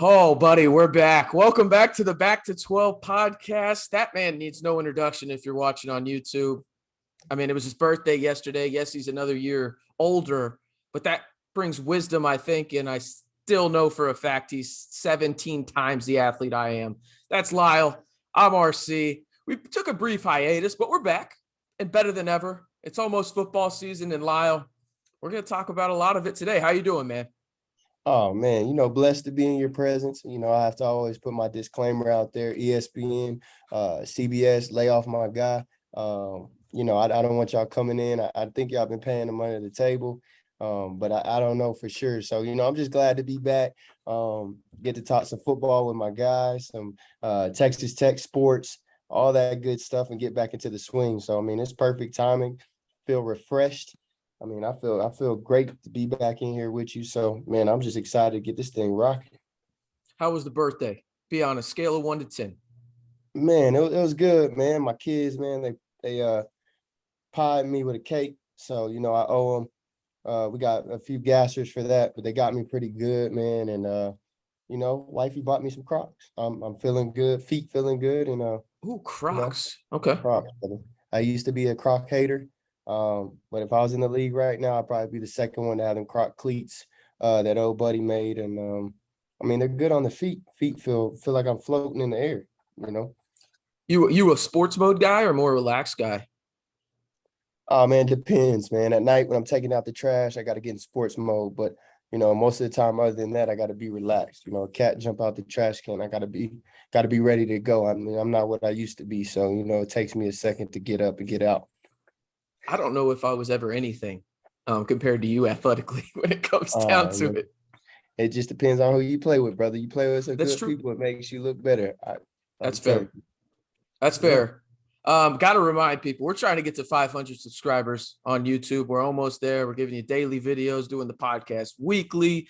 Oh, buddy, we're back. Welcome back to the Back to 12 podcast. That man needs no introduction if you're watching on YouTube. I mean, it was his birthday yesterday. Yes, he's another year older, but that brings wisdom, I think. And I still know for a fact he's 17 times the athlete I am. That's Lyle. I'm RC. We took a brief hiatus, but we're back and better than ever. It's almost football season, and Lyle, we're going to talk about a lot of it today. How you doing, man? Oh man, blessed to be in your presence. I have to always put my disclaimer out there. ESPN, CBS, lay off my guy. I don't want y'all coming in. I think y'all been paying him under the table, but I don't know for sure. So I'm just glad to be back. Get to talk some football with my guys, some Texas Tech sports, all that good stuff, and get back into the swing. So it's perfect timing. Feel refreshed. I feel great to be back in here with you. So, man, I'm just excited to get this thing rocking. How was the birthday? Be on a scale of 1 to 10. Man, it was good, man. My kids, man, they pied me with a cake. So, I owe them. We got a few gassers for that, but they got me pretty good, man. And wifey bought me some Crocs. I'm feeling good, feet feeling good, and Ooh, Crocs. Okay. Crocs. I used to be a Croc hater. But if I was in the league right now, I'd probably be the second one to have them Croc cleats that old buddy made. And they're good on the feet. Feet feel like I'm floating in the air, you know. You a sports mode guy or more relaxed guy? Oh man, depends, man. At night when I'm taking out the trash, I gotta get in sports mode. But most of the time other than that, I gotta be relaxed. A cat jump out the trash can, I gotta be ready to go. I'm not what I used to be. So, it takes me a second to get up and get out. I don't know if I was ever anything compared to you athletically when it comes down to it. It just depends on who you play with, brother. You play with some That's good true. people, it makes you look better. That's fair. That's fair. Got to remind people, we're trying to get to 500 subscribers on YouTube. We're almost there. We're giving you daily videos, doing the podcast weekly.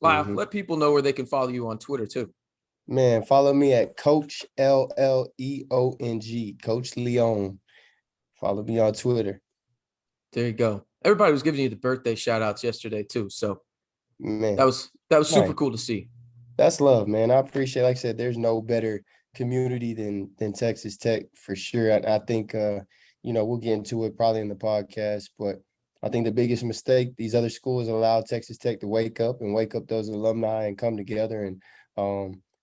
Lyle, let people know where they can follow you on Twitter too. Man, follow me at Coach LLEONG, Coach Leon. Follow me on Twitter. There you go. Everybody was giving you the birthday shout outs yesterday too. So man, that was super cool to see. That's love, man. I appreciate, like I said, there's no better community than Texas Tech for sure. I think we'll get into it probably in the podcast, but I think the biggest mistake, these other schools allowed Texas Tech to wake up those alumni and come together. And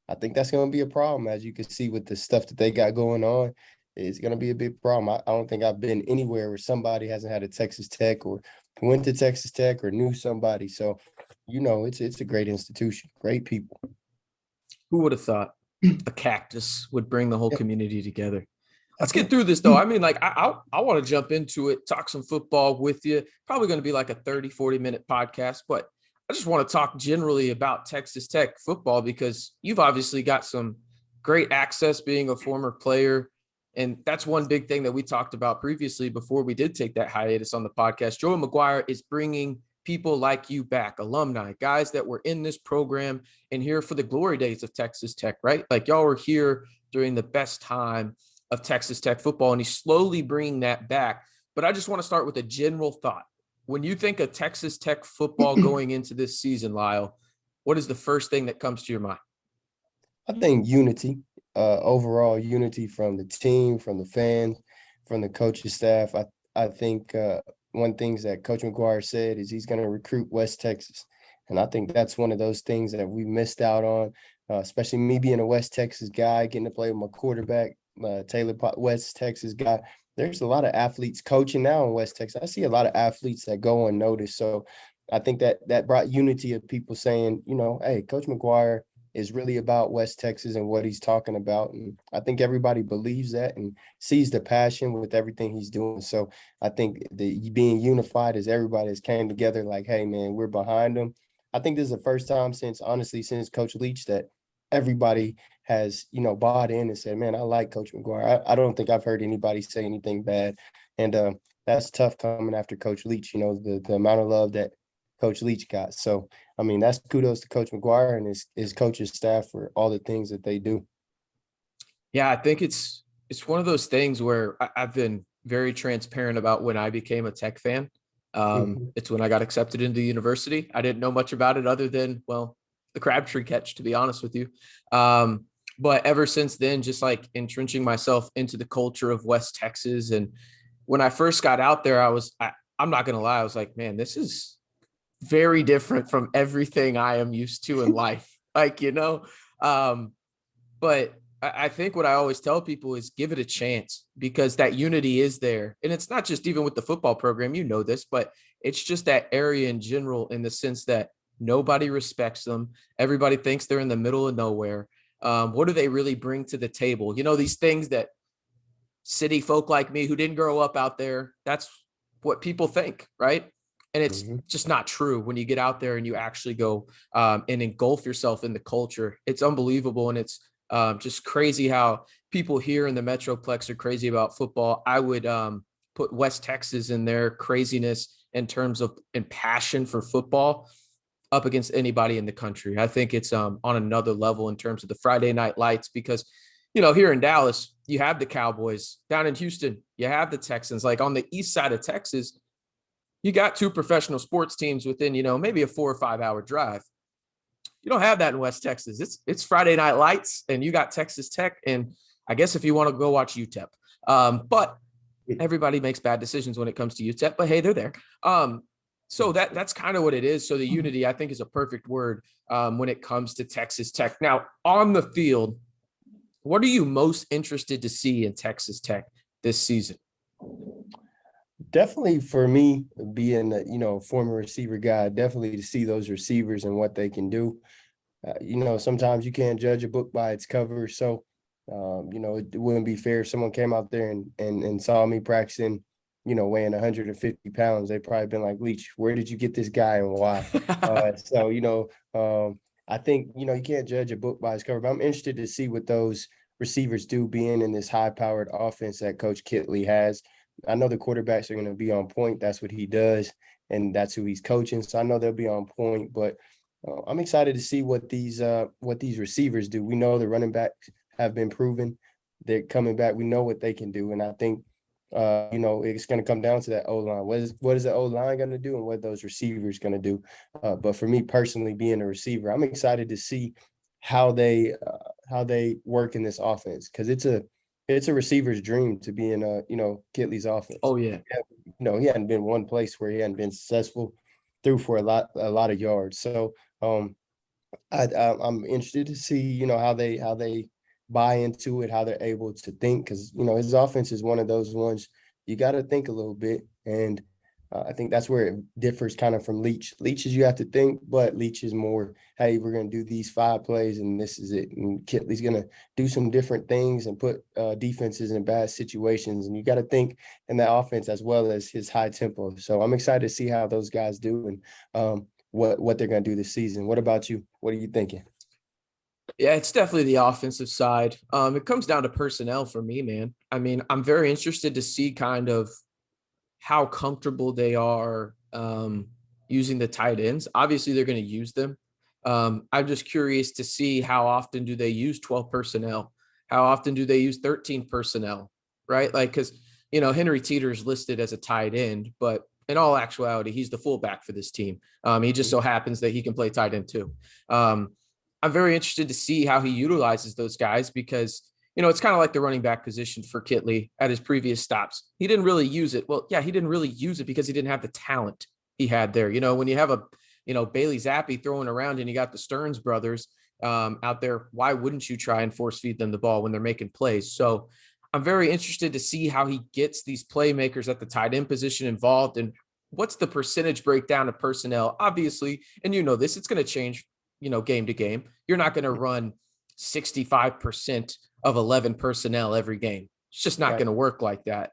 I think that's going to be a problem, as you can see with the stuff that they got going on. It's going to be a big problem. I don't think I've been anywhere where somebody hasn't had a Texas Tech or went to Texas Tech or knew somebody. So, it's a great institution, great people. Who would have thought a cactus would bring the whole community together? Let's get through this, though. I want to jump into it, talk some football with you. Probably going to be like a 30, 40-minute podcast, but I just want to talk generally about Texas Tech football because you've obviously got some great access being a former player. And that's one big thing that we talked about previously before we did take that hiatus on the podcast. Joey McGuire is bringing people like you back, alumni, guys that were in this program and here for the glory days of Texas Tech, right? Like y'all were here during the best time of Texas Tech football, and he's slowly bringing that back. But I just want to start with a general thought. When you think of Texas Tech football going into this season, Lyle, what is the first thing that comes to your mind? I think unity, overall unity from the team, from the fans, from the coaching staff. I think one thing that Coach McGuire said is he's going to recruit West Texas. And I think that's one of those things that we missed out on, especially me being a West Texas guy, getting to play with my quarterback, Taylor, West Texas guy. There's a lot of athletes coaching now in West Texas. I see a lot of athletes that go unnoticed. So I think that brought unity of people saying, hey, Coach McGuire is really about West Texas and what he's talking about. And I think everybody believes that and sees the passion with everything he's doing. So I think the being unified as everybody has came together like, hey, man, we're behind him. I think this is the first time since Coach Leach that everybody has, bought in and said, man, I like Coach McGuire. I don't think I've heard anybody say anything bad. And that's tough coming after Coach Leach, the amount of love that Coach Leach got. So, that's kudos to Coach McGuire and his coaching staff for all the things that they do. Yeah, I think it's one of those things where I've been very transparent about when I became a Tech fan. It's when I got accepted into the university. I didn't know much about it other than, well, the Crabtree catch, to be honest with you. But ever since then, just like entrenching myself into the culture of West Texas. And when I first got out there, I'm not going to lie. I was like, man, this is very different from everything I am used to in life. Like, but I think what I always tell people is give it a chance, because that unity is there. And it's not just even with the football program, this, but it's just that area in general, in the sense that nobody respects them. Everybody thinks they're in the middle of nowhere. What do they really bring to the table? These things that city folk like me who didn't grow up out there, that's what people think, right? And it's just not true when you get out there and you actually go and engulf yourself in the culture. It's unbelievable. And it's just crazy how people here in the Metroplex are crazy about football. I would put West Texas in their craziness in terms of and passion for football up against anybody in the country. I think it's on another level in terms of the Friday night lights, because, here in Dallas, you have the Cowboys. Down in Houston, you have the Texans. Like on the east side of Texas, you got two professional sports teams within, maybe a 4 or 5 hour drive. You don't have that in West Texas. It's Friday night lights, and you got Texas Tech, and I guess if you want to go watch UTEP. But everybody makes bad decisions when it comes to UTEP, but hey, they're there. So that's kind of what it is. So the unity, I think, is a perfect word when it comes to Texas Tech. Now, on the field, what are you most interested to see in Texas Tech this season? Definitely for me, being a former receiver guy, definitely to see those receivers and what they can do. Sometimes you can't judge a book by its cover. So, it wouldn't be fair if someone came out there and saw me practicing, weighing 150 pounds. They'd probably been like, Leach, where did you get this guy and why? I think, you can't judge a book by its cover, but I'm interested to see what those receivers do, being in this high-powered offense that Coach Kittley has. I know the quarterbacks are going to be on point. That's what he does, and that's who he's coaching. So I know they'll be on point, but I'm excited to see what these receivers do. We know the running backs have been proven. They're coming back. We know what they can do, and I think it's going to come down to that O-line. What is the O-line going to do, and what those receivers going to do? But for me personally, being a receiver, I'm excited to see how they work in this offense, because it's a receiver's dream to be in Kittley's offense. Oh yeah. He hadn't been one place where he hadn't been successful, threw for a lot of yards. So I'm interested to see how they buy into it, how they're able to think, because his offense is one of those ones you got to think a little bit, and I think that's where it differs kind of from Leach. Leach is you have to think, but Leach is more, hey, we're going to do these 5 plays and this is it. And Kittley's going to do some different things and put defenses in bad situations. And you got to think in that offense as well as his high tempo. So I'm excited to see how those guys do and what they're going to do this season. What about you? What are you thinking? Yeah, it's definitely the offensive side. It comes down to personnel for me, man. I mean, I'm very interested to see kind of how comfortable they are using the tight ends. Obviously, they're going to use them. I'm just curious to see how often do they use 12 personnel? How often do they use 13 personnel, right? Like, because, Henry Teeter is listed as a tight end, but in all actuality, he's the fullback for this team. He just so happens that he can play tight end too. I'm very interested to see how he utilizes those guys, because it's kind of like the running back position for Kittley at his previous stops. He didn't really use it. Well, yeah, he didn't really use it because he didn't have the talent he had there. When you have a Bailey Zappi throwing around and you got the Stearns brothers out there, why wouldn't you try and force feed them the ball when they're making plays? So I'm very interested to see how he gets these playmakers at the tight end position involved, and what's the percentage breakdown of personnel. Obviously, and this, it's going to change, game to game. You're not going to run 65% of 11 personnel every game. It's just not going to work like that.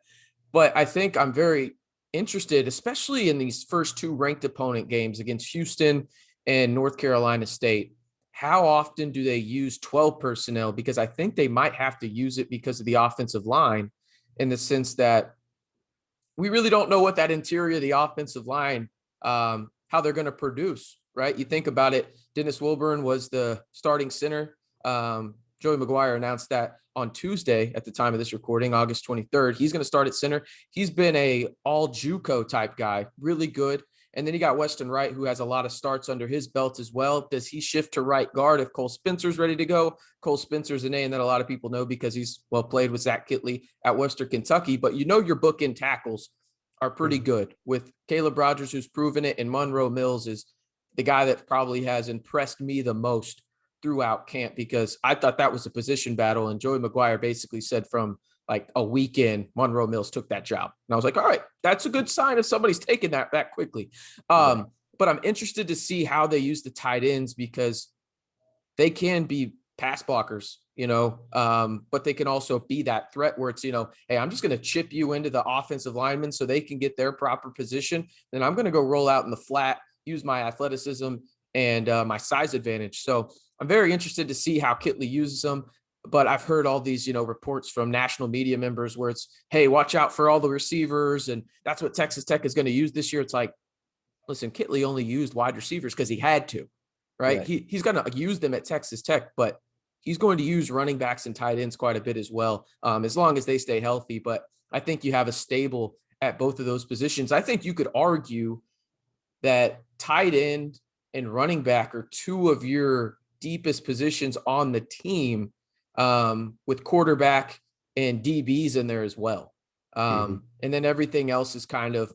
But I think I'm very interested, especially in these first 2 ranked opponent games against Houston and North Carolina State. How often do they use 12 personnel? Because I think they might have to use it because of the offensive line, in the sense that we really don't know what that interior of the offensive line, how they're going to produce, right? You think about it, Dennis Wilburn was the starting center. Joey McGuire announced that on Tuesday at the time of this recording, August 23rd. He's going to start at center. He's been a all JUCO type guy, really good. And then you got Weston Wright, who has a lot of starts under his belt as well. Does he shift to right guard if Cole Spencer's ready to go? Cole Spencer's a name that a lot of people know because he's well played with Zach Kittley at Western Kentucky. But you know your bookend tackles are pretty good with Caleb Rogers, who's proven it, and Monroe Mills is the guy that probably has impressed me the most throughout camp, because I thought that was a position battle. And Joey McGuire basically said from like a weekend, Monroe Mills took that job. And I was like, all right, that's a good sign if somebody's taking that quickly. But I'm interested to see how they use the tight ends, because they can be pass blockers, but they can also be that threat where it's, hey, I'm just going to chip you into the offensive linemen so they can get their proper position. Then I'm going to go roll out in the flat, use my athleticism and my size advantage. So I'm very interested to see how Kittley uses them. But I've heard all these, reports from national media members where it's, hey, watch out for all the receivers. And that's what Texas Tech is going to use this year. It's like, listen, Kittley only used wide receivers because he had to, right? He's going to use them at Texas Tech, but he's going to use running backs and tight ends quite a bit as well, as long as they stay healthy. But I think you have a stable at both of those positions. I think you could argue that tight end and running back are two of your deepest positions on the team, with quarterback and DBs in there as well. And then everything else is kind of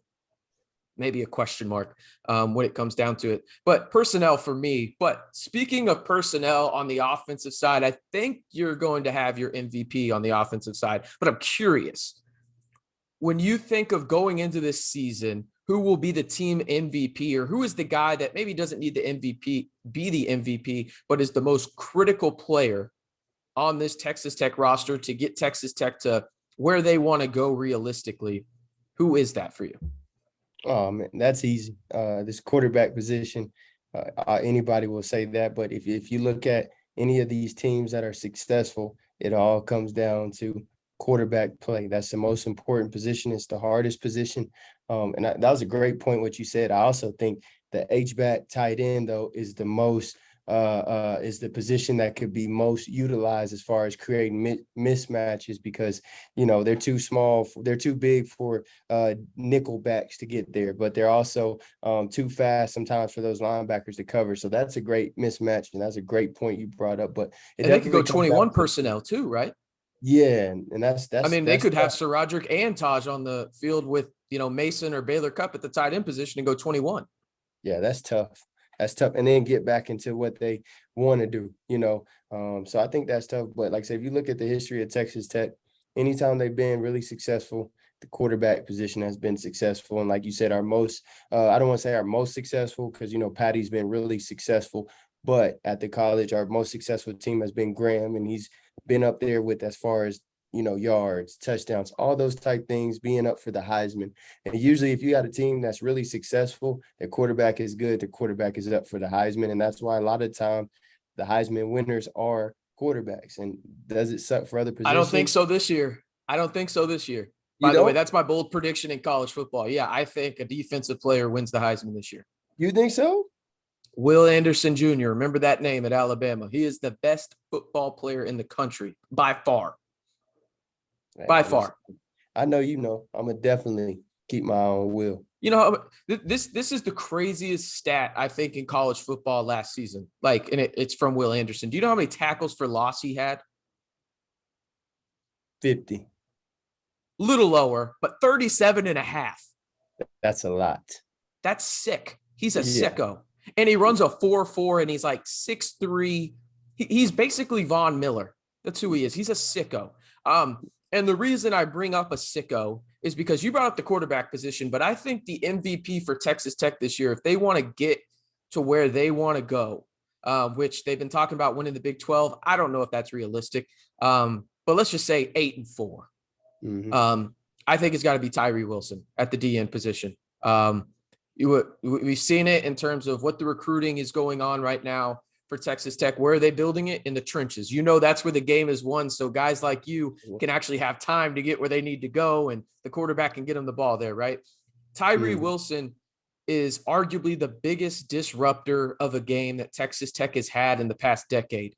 maybe a question mark when it comes down to it. But personnel for me. But speaking of personnel on the offensive side, I think you're going to have your MVP on the offensive side. But I'm curious, when you think of going into this season, who will be the team MVP, or who is the guy that maybe doesn't need the MVP, be the MVP, but is the most critical player on this Texas Tech roster to get Texas Tech to where they want to go realistically? Who is that for you? Oh, man, that's easy. This quarterback position, anybody will say that. But if you look at any of these teams that are successful, it all comes down to quarterback play. That's the most important position. It's the hardest position. That was a great point, what you said. I also think the H-back tight end, though, is the most is the position that could be most utilized as far as creating mismatches, because they're too small, they're too big for nickel backs to get there, but they're also too fast sometimes for those linebackers to cover. So that's a great mismatch, and that's a great point you brought up. But they could go 21 personnel too, right? Yeah, and that's I mean, they could tough. have Sir Roderick and Taj on the field with Mason or Baylor Cupp at the tight end position and go 21. Yeah, that's tough. That's tough. And then get back into what they want to do, So I think that's tough. But like I said, if you look at the history of Texas Tech, anytime they've been really successful, the quarterback position has been successful. And like you said, our most, I don't want to say our most successful, because, Patty's been really successful. But at the college, our most successful team has been Graham, and he's been up there with, as far as, yards, touchdowns, all those type things, being up for the Heisman. And usually if you got a team that's really successful, their quarterback is good, the quarterback is up for the Heisman. And that's why a lot of time the Heisman winners are quarterbacks. And does it suck for other positions? I don't think so this year. By the way, that's my bold prediction in college football. Yeah, I think a defensive player wins the Heisman this year. You think so? Will Anderson Jr., remember that name at Alabama. He is the best football player in the country by far. By far. I know I'm going to definitely keep my eye on Will. This is the craziest stat, I think, in college football last season. And it's from Will Anderson. Do you know how many tackles for loss he had? 50. Little lower, but 37 and a half. That's a lot. That's sick. He's a sicko. And he runs a 4.4, and he's like 6'3". He's basically Von Miller. That's who he is. He's a sicko. And the reason I bring up a sicko is because you brought up the quarterback position, but I think the MVP for Texas Tech this year, if they want to get to where they want to go, which they've been talking about winning the Big 12, I don't know if that's realistic, but let's just say 8-4. I think it's got to be Tyree Wilson at the DN position. We've seen it in terms of what the recruiting is going on right now for Texas Tech. Where are they building it? In the trenches. That's where the game is won. So guys like you can actually have time to get where they need to go, and the quarterback can get them the ball there, right? Tyree Wilson is arguably the biggest disruptor of a game that Texas Tech has had in the past decade.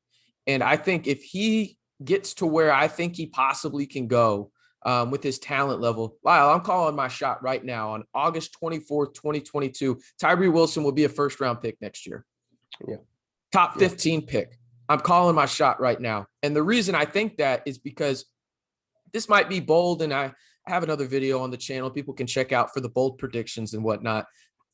And I think if he gets to where I think he possibly can go, with his talent level. Lyle, I'm calling my shot right now. On August 24th, 2022, Tyree Wilson will be a first-round pick next year. Yeah. Top 15 pick. I'm calling my shot right now. And the reason I think that is because this might be bold, and I have another video on the channel people can check out for the bold predictions and whatnot.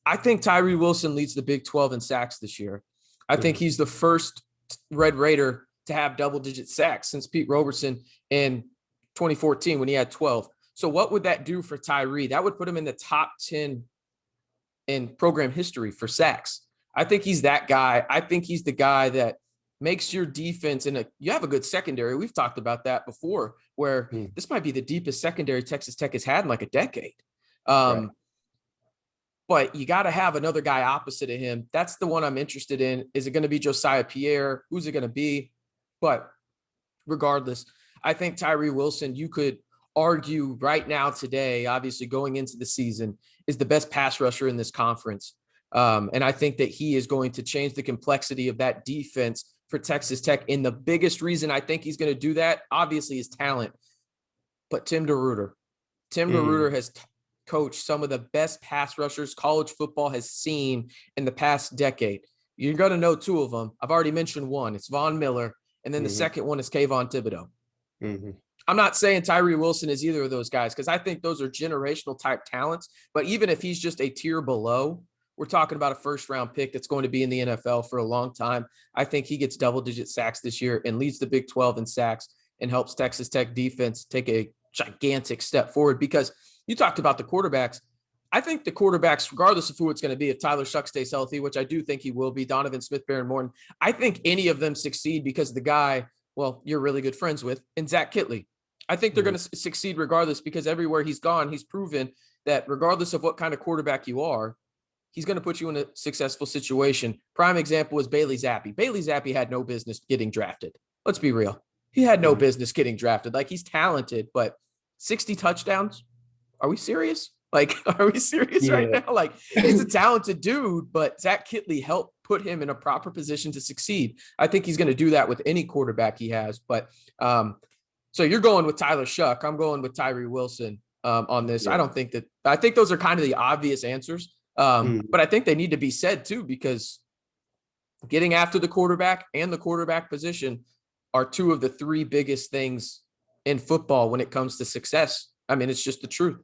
I think Tyree Wilson leads the Big 12 in sacks this year. I think he's the first Red Raider to have double-digit sacks since Pete Robertson in 2014 when he had 12. So what would that do for Tyree? That would put him in the top 10 in program history for sacks. I think he's that guy. I think he's the guy that makes your defense you have a good secondary. We've talked about that before, where this might be the deepest secondary Texas Tech has had in like a decade. Right. But you got to have another guy opposite of him. That's the one I'm interested in. Is it going to be Josiah Pierre? Who's it going to be? But regardless, I think Tyree Wilson, you could argue right now today, obviously going into the season, is the best pass rusher in this conference. And I think that he is going to change the complexity of that defense for Texas Tech. And the biggest reason I think he's going to do that, obviously, is talent. But Tim DeRuyter has coached some of the best pass rushers college football has seen in the past decade. You're going to know two of them. I've already mentioned one. It's Von Miller. And then the second one is Kayvon Thibodeau. I'm not saying Tyree Wilson is either of those guys, because I think those are generational type talents. But even if he's just a tier below, we're talking about a first-round pick that's going to be in the NFL for a long time. I think he gets double-digit sacks this year and leads the Big 12 in sacks and helps Texas Tech defense take a gigantic step forward. Because you talked about the quarterbacks. I think the quarterbacks, regardless of who it's going to be, if Tyler Shuck stays healthy, which I do think he will be, Donovan Smith, Baron Morton, I think any of them succeed because the guy, well, you're really good friends with, and Zach Kittley. I think they're going to succeed regardless, because everywhere he's gone, he's proven that regardless of what kind of quarterback you are, he's going to put you in a successful situation. Prime example is Bailey Zappi. Bailey Zappi had no business getting drafted. Let's be real. He had no business getting drafted. Like, he's talented, but 60 touchdowns? Are we serious? Like, are we serious right now? Like, he's a talented dude, but Zach Kittley helped put him in a proper position to succeed. I think he's going to do that with any quarterback he has. But so you're going with Tyler Shuck. I'm going with Tyree Wilson on this. I think those are kind of the obvious answers. But I think they need to be said too, because getting after the quarterback and the quarterback position are two of the three biggest things in football when it comes to success. I mean, it's just the truth.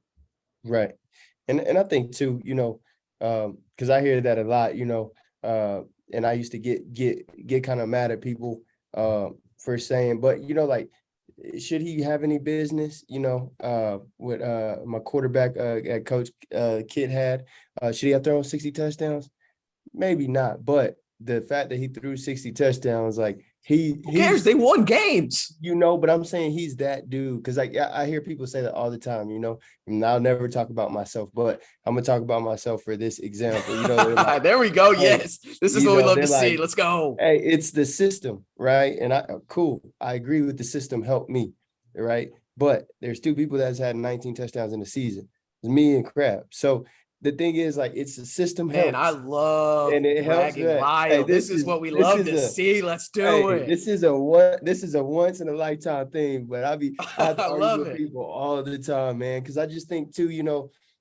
Right. And I think too, because I hear that a lot, and I used to get kind of mad at people for saying, but, like, should he have any business, with my quarterback at Coach Kidd had? Should he have thrown 60 touchdowns? Maybe not. But the fact that he threw 60 touchdowns, like, who cares? They won games. But I'm saying he's that dude. Because I hear people say that all the time, and I'll never talk about myself, but I'm going to talk about myself for this example. Like, there we go. Hey, yes. This is what we love to see. Let's go. Hey, it's the system, right? And I agree with the system helped me, right? But there's two people that's had 19 touchdowns in the season. It's me and Crab. So the thing is, like, it's the system helps. Man, I love and it helps. Lyle. Hey, this is what we love to see. Let's do it. This is a once in a lifetime thing, but I have to argue with people all the time, man. Because I just think too,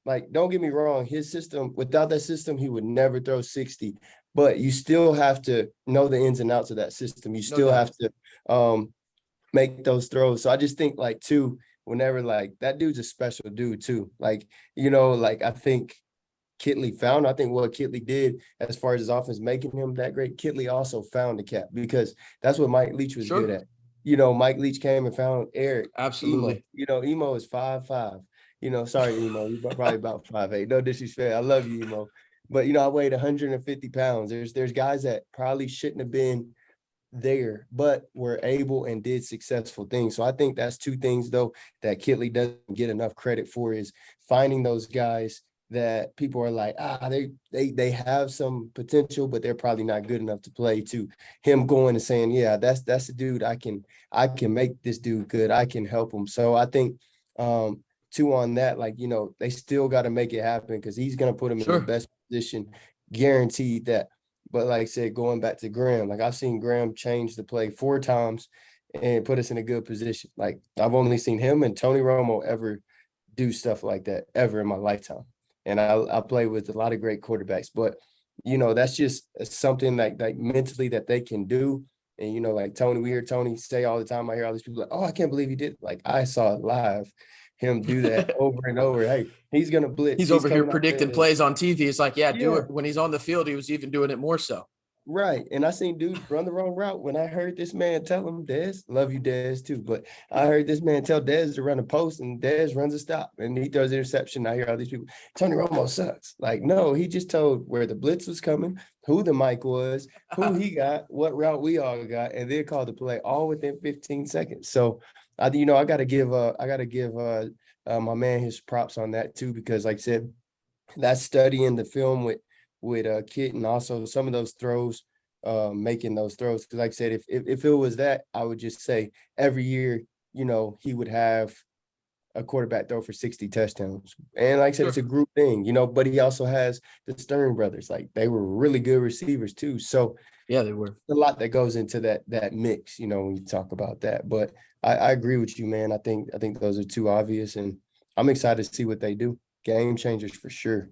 like, don't get me wrong, his system, without that system, he would never throw 60. But you still have to know the ins and outs of that system. You still have to make those throws. So I just think, like, too, whenever, like, that dude's a special dude too. Like, like, I think Kittley I think what Kittley did as far as his offense making him that great, Kittley also found the cap, because that's what Mike Leach was good at. Mike Leach came and found Eric. Absolutely. Emo is 5'5". Sorry, Emo, you're probably about 5'8". No disrespect. I love you, Emo. But, I weighed 150 pounds. There's guys that probably shouldn't have been there, but were able and did successful things. So I think that's two things, though, that Kittley doesn't get enough credit for, is finding those guys that people are like, they have some potential, but they're probably not good enough to play, to him going and saying, yeah, that's the dude. I can make this dude good. I can help him. So I think too on that, like, they still got to make it happen, because he's going to put him in the best position, guaranteed that. But like I said, going back to Graham, like, I've seen Graham change the play 4 times and put us in a good position. Like I've only seen him and Tony Romo ever do stuff like that ever in my lifetime. And I play with a lot of great quarterbacks, but that's just something like mentally that they can do. And like Tony, we hear Tony say all the time. I hear all these people like, "Oh, I can't believe he did." Like I saw it live, him do that over and over. Hey, he's gonna blitz. He's He's over here coming out there. predicting plays on TV. It's like, yeah, do Yeah, it. When he's on the field, he was even doing it more so. right. And I seen dudes run the wrong route. When I heard this man tell him, Dez, love you, Dez, too. But I heard this man tell Dez to run a post, and Dez runs a stop, and he throws an interception. I hear all these people, Tony Romo sucks. Like, no, he just told where the blitz was coming, who the mic was, who he got, what route we all got, and then called the play all within 15 seconds. So, I gotta give my man his props on that too, because like I said, that's studying the film with Kit, and also some of those throws, making those throws. Because like I said, if it was that, I would just say every year, he would have a quarterback throw for 60 touchdowns. And like I said, it's a group thing, but he also has the Stern brothers. Like they were really good receivers too. So yeah, they were. a lot that goes into that mix, when you talk about that. But I agree with you, man. I think those are too obvious, and I'm excited to see what they do. Game changers for sure.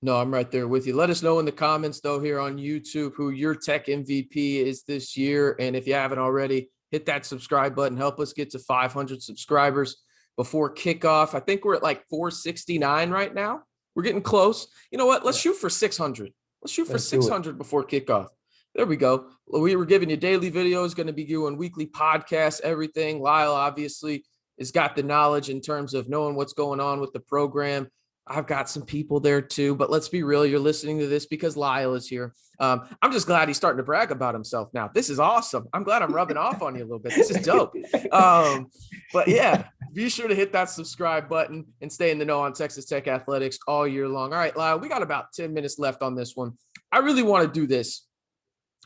No, I'm right there with you. Let us know in the comments, though, here on YouTube, who your tech MVP is this year. And if you haven't already, hit that subscribe button. Help us get to 500 subscribers before kickoff. I think we're at like 469 right now. We're getting close. You know what? Let's shoot for 600. Let's shoot for 600 before kickoff. There we go. We were giving you daily videos, going to be doing weekly podcasts, everything. Lyle obviously has got the knowledge in terms of knowing what's going on with the program. I've got some people there too, but let's be real. You're listening to this because Lyle is here. I'm just glad he's starting to brag about himself now. This is awesome. I'm glad I'm rubbing off on you a little bit. This is dope. But yeah, be sure to hit that subscribe button and stay in the know on Texas Tech athletics all year long. All right, Lyle, we got about 10 minutes left on this one. I really want to do this,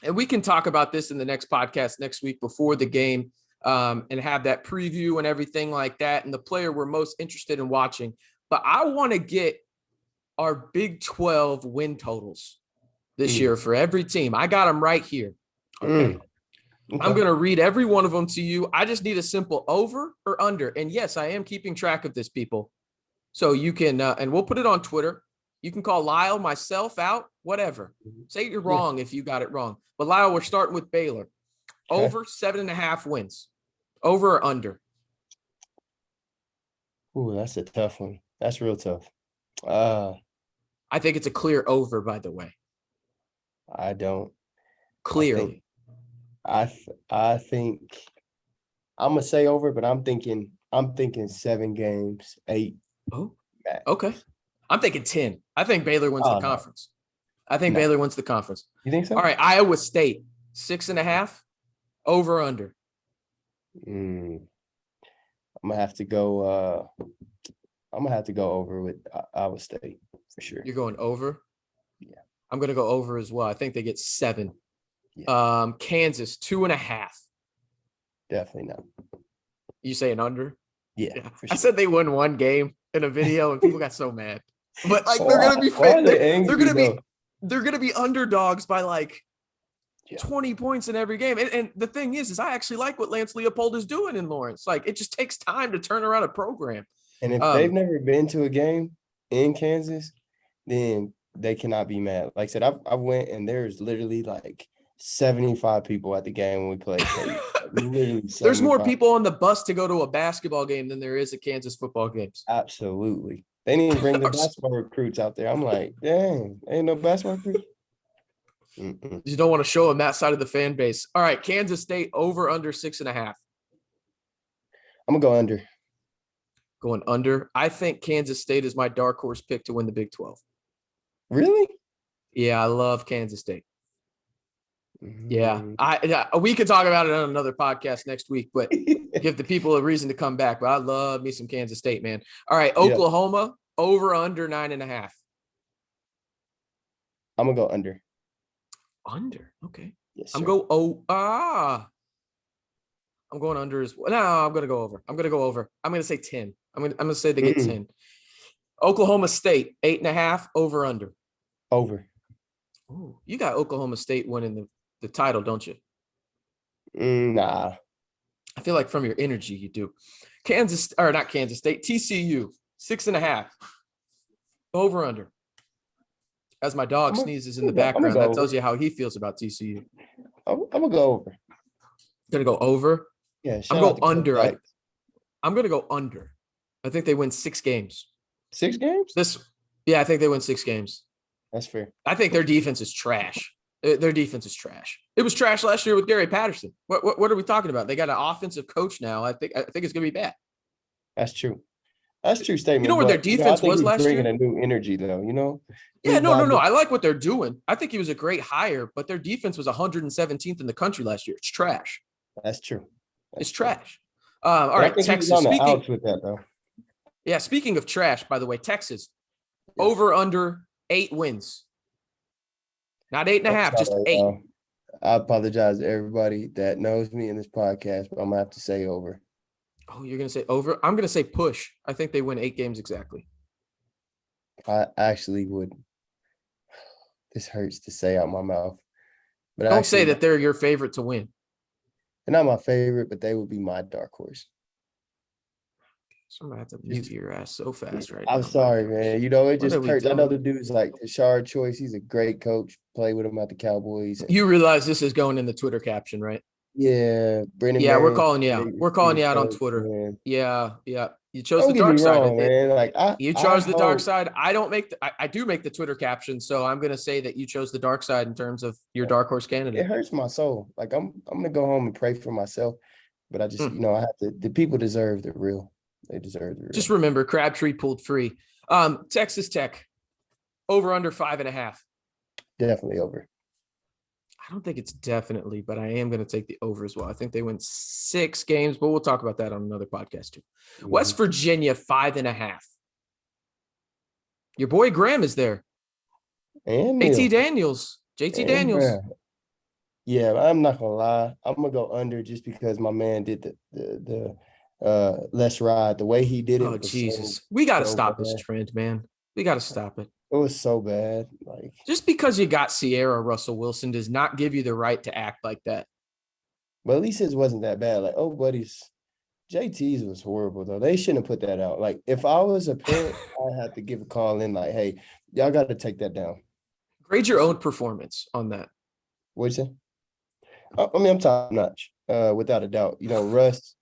and we can talk about this in the next podcast next week before the game, and have that preview and everything like that, and the player we're most interested in watching. But I want to get our Big 12 win totals this year for every team. I got them right here. Okay. I'm going to read every one of them to you. I just need a simple over or under. And yes, I am keeping track of this, people. So you can, and we'll put it on Twitter. You can call Lyle, myself out, whatever. Say you're wrong if you got it wrong. But Lyle, we're starting with Baylor. Over 7.5 wins. Over or under? Ooh, that's a tough one. That's real tough. I think it's a clear over, by the way. I don't. Clearly. I think I'm gonna say over, but I'm thinking 7 games, 8. Oh, okay. I'm thinking 10. I think Baylor wins the conference. I think Baylor wins the conference. You think so? All right, Iowa State, 6.5, over or under? I'm gonna have to go. I'm gonna have to go over with Iowa State for sure. You're going over? Yeah. I'm gonna go over as well. I think they get 7. Yeah. Kansas, 2.5. Definitely not. You saying under? Yeah. For sure. I said they won one game in a video and people got so mad. But like they're gonna be they're gonna be underdogs by like 20 points in every game. And the thing is I actually like what Lance Leopold is doing in Lawrence. Like it just takes time to turn around a program. And if they've never been to a game in Kansas, then they cannot be mad. Like I said, I went and there's literally like 75 people at the game when we played. There's more people on the bus to go to a basketball game than there is at Kansas football games. Absolutely. They need to bring the basketball recruits out there. I'm like, dang, ain't no basketball recruits. You don't want to show them that side of the fan base. All right, Kansas State over under 6.5. I'm gonna go under. Going under. I think Kansas State is my dark horse pick to win the Big 12. Really? Yeah, I love Kansas State. Yeah, we could talk about it on another podcast next week, but give the people a reason to come back. But I love me some Kansas State, man. All right, Oklahoma over under 9.5. I'm gonna go under. Under, okay. Yes, I'm going under as well. No, I'm gonna go over. I'm gonna say 10. I'm gonna say they get 10. Oklahoma State 8.5 over under. Over. Ooh, you got Oklahoma State winning the title, don't you? Nah. I feel like from your energy, you do. Not Kansas State, TCU, 6.5. Over under. As my dog sneezes in the background, that tells you how he feels about TCU. I'm gonna go over. Gonna go over. Yeah, I'm going under. I'm gonna go under. I think they win 6 games. 6 games? I think they win 6 games. That's fair. I think their defense is trash. Their defense is trash. It was trash last year with Gary Patterson. What are we talking about? They got an offensive coach now. I think it's gonna be bad. That's true. That's a true statement. You know where their defense was last year? Bringing a new energy, though. You know. Yeah, no. I like what they're doing. I think he was a great hire, but their defense was 117th in the country last year. It's trash. That's true. It's trash. All right, Texas. On the outs with that, though. Yeah, speaking of trash, by the way, Texas over under 8 wins. Not 8.5, just 8. I apologize to everybody that knows me in this podcast, but I'm gonna have to say over. Oh, you're gonna say over? I'm gonna say push. I think they win 8 games exactly. I actually would. This hurts to say out my mouth, but don't say that they're your favorite to win. They're not my favorite, but they would be my dark horse. Somebody have to mute your ass so fast right now. I'm sorry, man. You know, it just hurts. I know the dude's like a Shard choice. He's a great coach. Play with him at the Cowboys. You realize this is going in the Twitter caption, right? Yeah. Brandon. Yeah, we're calling you out. We're calling you out on Twitter. Man. Yeah. You chose the dark side. Man. Like you chose the dark side. I do make the Twitter caption, so I'm gonna say that you chose the dark side in terms of your dark horse candidate. It hurts my soul. Like I'm gonna go home and pray for myself, but I just I have to. The people deserve the real. They deserve the real. Just remember, Crabtree pulled free. Texas Tech over under 5.5. Definitely over. I don't think it's definitely, but I am going to take the over as well. I think they win 6 games, but we'll talk about that on another podcast too. Mm-hmm. West Virginia 5.5. Your boy Graham is there. And JT Daniels. Yeah, I'm not gonna lie. I'm gonna go under just because my man did the let's ride the way he did it. Oh Jesus, we got to stop this trend, man. We got to stop it. It was so bad. Like just because you got Sierra Russell Wilson does not give you the right to act like that. But at least his wasn't that bad. Like, oh, buddies, JT's was horrible though. They shouldn't have put that out. Like, if I was a parent, I had to give a call in. Like, hey, y'all got to take that down. Grade your own performance on that. What'd you say? I mean, I'm top notch, without a doubt. You know, Russ.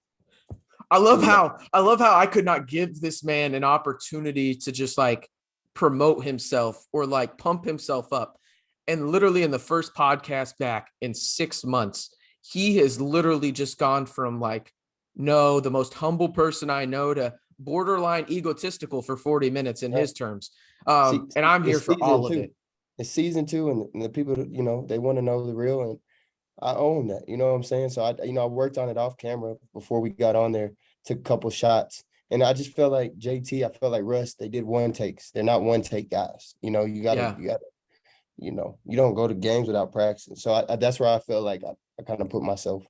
I love how I could not give this man an opportunity to just like promote himself or like pump himself up. And literally in the first podcast back in 6 months, he has literally just gone from like, no, the most humble person I know to borderline egotistical for 40 minutes in his terms. And I'm here for all of it. It's season 2 and the people, you know, they want to know the real, and I own that. You know what I'm saying? So I worked on it off camera before we got on there, took a couple shots. And I just felt like JT, I felt like Russ, they did one takes. They're not one take guys. You know, you gotta, you know, you don't go to games without practicing. So that's where I feel like I kind of put myself,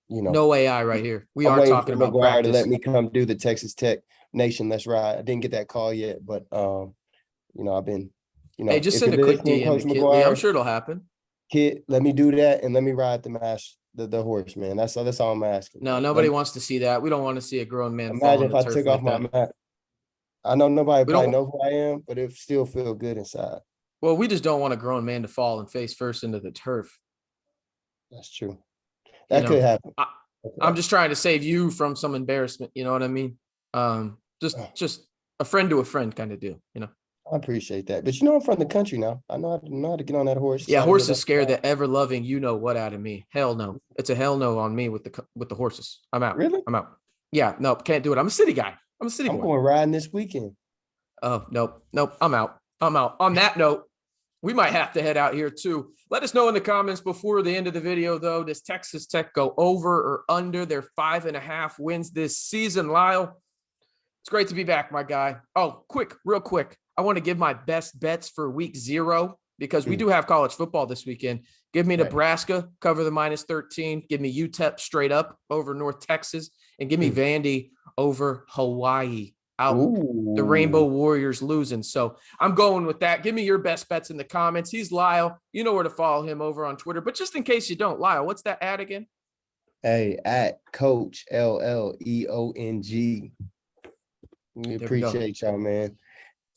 you know. No AI right here. We are talking about practice. To let me come do the Texas Tech Nation Let's Ride. I didn't get that call yet, but you know, I've been, you know. Hey, just send a quick DM to Kittley. I'm sure it'll happen. Kid, let me do that and let me ride the horse, man. That's all I'm asking. No, nobody wants to see that. We don't want to see a grown man. Imagine if I took off my mask. I know nobody probably know who I am, but it still feel good inside. Well, we just don't want a grown man to fall and face first into the turf. That's true. That could happen. I'm just trying to save you from some embarrassment. You know what I mean? Just a friend to a friend kind of deal, you know? I appreciate that. But you know, I'm from the country now. I know how to get on that horse. Yeah, horses scare the ever-loving you-know-what out of me. Hell no. It's a hell no on me with the horses. I'm out. Really? I'm out. Yeah, no, can't do it. I'm a city guy. I'm a city boy. I'm going riding this weekend. Oh, nope. I'm out. On that note, we might have to head out here too. Let us know in the comments before the end of the video, though. Does Texas Tech go over or under their 5.5 wins this season, Lyle? It's great to be back, my guy. Oh, real quick. I want to give my best bets for week 0 because we do have college football this weekend. Give me Nebraska, cover the -13. Give me UTEP straight up over North Texas. And give me Vandy over Hawaii. Out. Ooh. The Rainbow Warriors losing. So I'm going with that. Give me your best bets in the comments. He's Lyle. You know where to follow him over on Twitter. But just in case you don't, Lyle, what's that ad again? Hey, at Coach LLEONG. We There we go. appreciate y'all, man.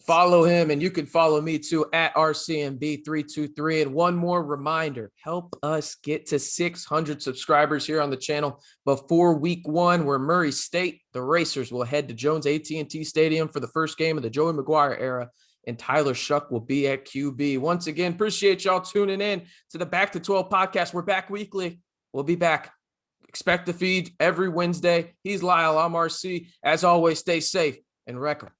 Follow him, and you can follow me too at RCMB323. And one more reminder, help us get to 600 subscribers here on the channel before week 1, where Murray State, the Racers, will head to Jones AT&T Stadium for the first game of the Joey McGuire era, and Tyler Shuck will be at QB. Once again, appreciate y'all tuning in to the Back to 12 podcast. We're back weekly. We'll be back. Expect the feed every Wednesday. He's Lyle. I'm RC. As always, stay safe and record.